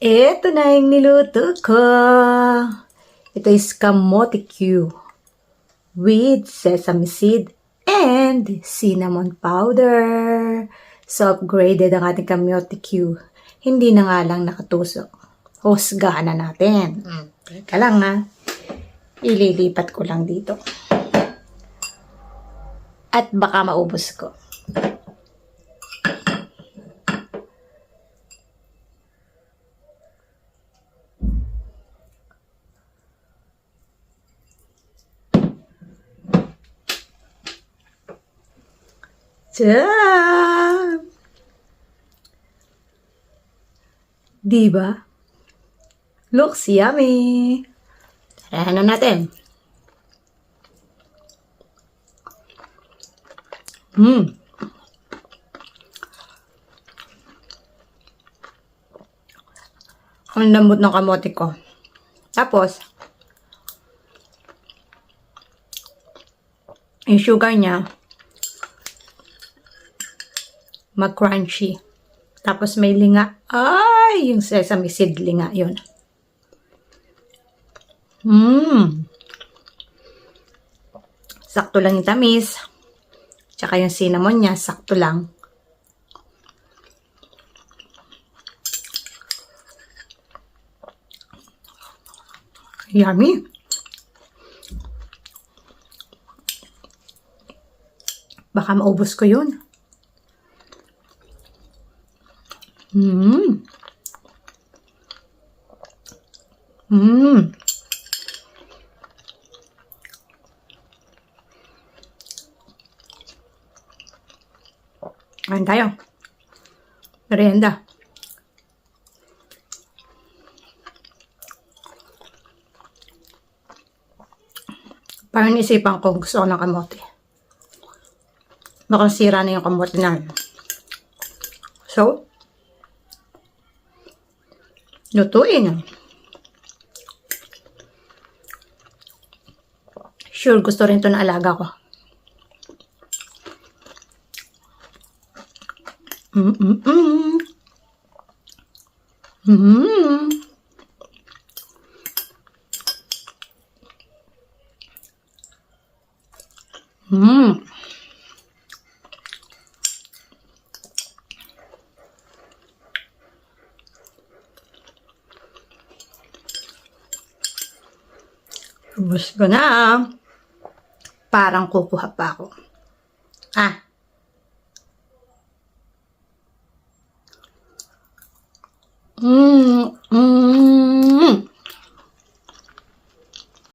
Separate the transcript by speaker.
Speaker 1: Ito na yung niluto ko. Ito is kamote Q with sesame seed and cinnamon powder. So, upgraded ang ating kamote Q. Hindi na nga lang nakatusok. Husgahan na natin. Teka lang ha. Ililipat ko lang dito. At baka maubos ko. Tchaam! Diba? Looks yummy! Tarahan na natin. Ang lambot ng kamote ko. Tapos, yung sugar niya, mag-crunchy. Tapos may linga. Ay, yung sesame seed linga, yun. Sakto lang yung tamis. Tsaka yung cinnamon niya, sakto lang. Yummy. Baka maubos ko yun. Kain tayo. Merienda. Parang isipan ko gusto ko ng kamote. Baka sira na yung kamote na. So, lutuin. Sure, gusto rin ito ng alaga ko. Ubus ko na. Parang kukuha pa ako.